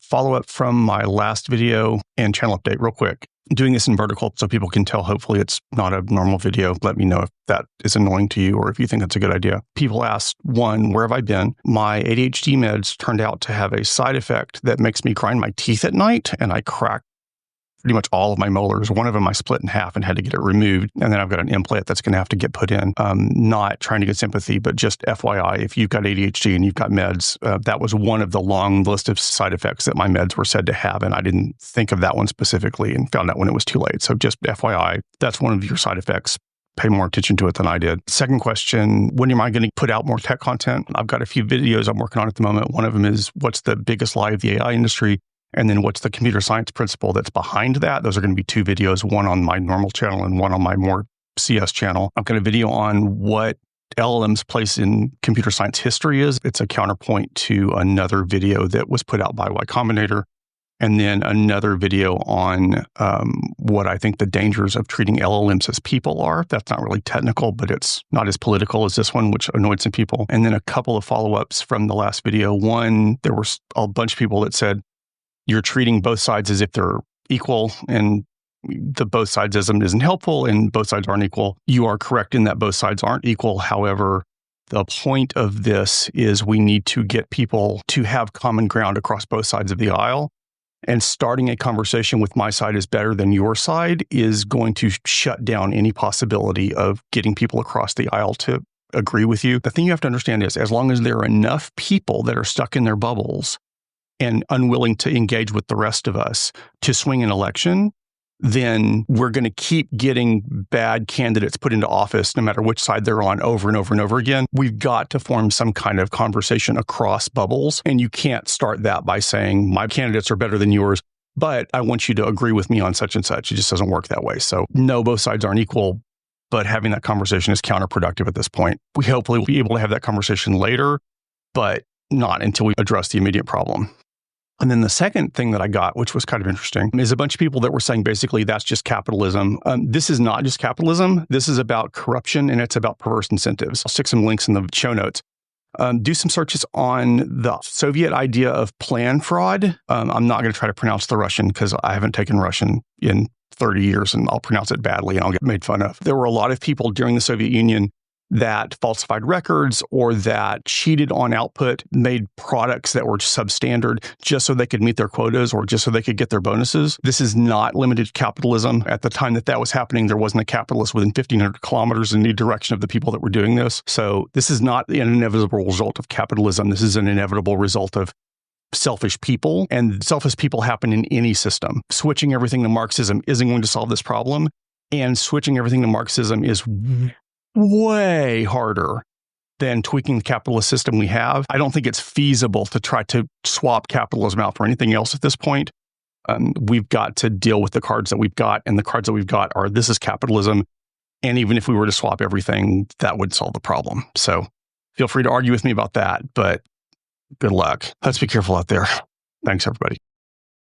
follow-up from my last video and channel update real quick. I'm doing this in vertical so people can tell. Hopefully it's not a normal video. Let me know if that is annoying to you or if you think it's a good idea. People asked, one, where have I been? My ADHD meds turned out to have a side effect that makes me grind my teeth at night, and I crack pretty much all of my molars. One of them I split in half and had to get it removed. And then I've got an implant that's going to have to get put in. Not trying to get sympathy, but just FYI, if you've got ADHD and you've got meds, that was one of the long list of side effects that my meds were said to have. And I didn't think of that one specifically and found out when it was too late. So just FYI, that's one of your side effects. Pay more attention to it than I did. Second question, when am I going to put out more tech content? I've got a few videos I'm working on at the moment. One of them is what's the biggest lie of the AI industry? And then what's the computer science principle that's behind that? Those are going to be two videos, one on my normal channel and one on my more CS channel. I've got a video on what LLM's place in computer science history is. It's a counterpoint to another video that was put out by Y Combinator. And then another video on what I think the dangers of treating LLMs as people are. That's not really technical, but it's not as political as this one, which annoyed some people. And then a couple of follow-ups from the last video. One, there were a bunch of people that said, you're treating both sides as if they're equal, and the both sidesism isn't helpful, and both sides aren't equal. You are correct in that both sides aren't equal. However, the point of this is we need to get people to have common ground across both sides of the aisle. And starting a conversation with my side is better than your side is going to shut down any possibility of getting people across the aisle to agree with you. The thing you have to understand is as long as there are enough people that are stuck in their bubbles and unwilling to engage with the rest of us to swing an election, then we're going to keep getting bad candidates put into office, no matter which side they're on, over and over and over again. We've got to form some kind of conversation across bubbles. And you can't start that by saying, my candidates are better than yours, but I want you to agree with me on such and such. It just doesn't work that way. So no, both sides aren't equal, but having that conversation is counterproductive at this point. We hopefully will be able to have that conversation later, but not until we address the immediate problem. And then the second thing that I got, which was kind of interesting, is a bunch of people that were saying basically that's just capitalism. This is not just capitalism. This is about corruption and it's about perverse incentives. I'll stick some links in the show notes. Do some searches on the Soviet idea of plan fraud. I'm not going to try to pronounce the Russian because I haven't taken Russian in 30 years and I'll pronounce it badly and I'll get made fun of. There were a lot of people during the Soviet Union that falsified records or that cheated on output, made products that were substandard just so they could meet their quotas or just so they could get their bonuses. This is not limited to capitalism. At the time that that was happening, there wasn't a capitalist within 1,500 kilometers in the direction of the people that were doing this. So this is not an inevitable result of capitalism. This is an inevitable result of selfish people, and selfish people happen in any system. Switching everything to Marxism isn't going to solve this problem, and switching everything to Marxism is way harder than tweaking the capitalist system we have. I don't think it's feasible to try to swap capitalism out for anything else at this point. We've got to deal with the cards that we've got, and the cards that we've got are this is capitalism. And even if we were to swap everything, that would solve the problem. So feel free to argue with me about that, but good luck. Let's be careful out there. Thanks, everybody.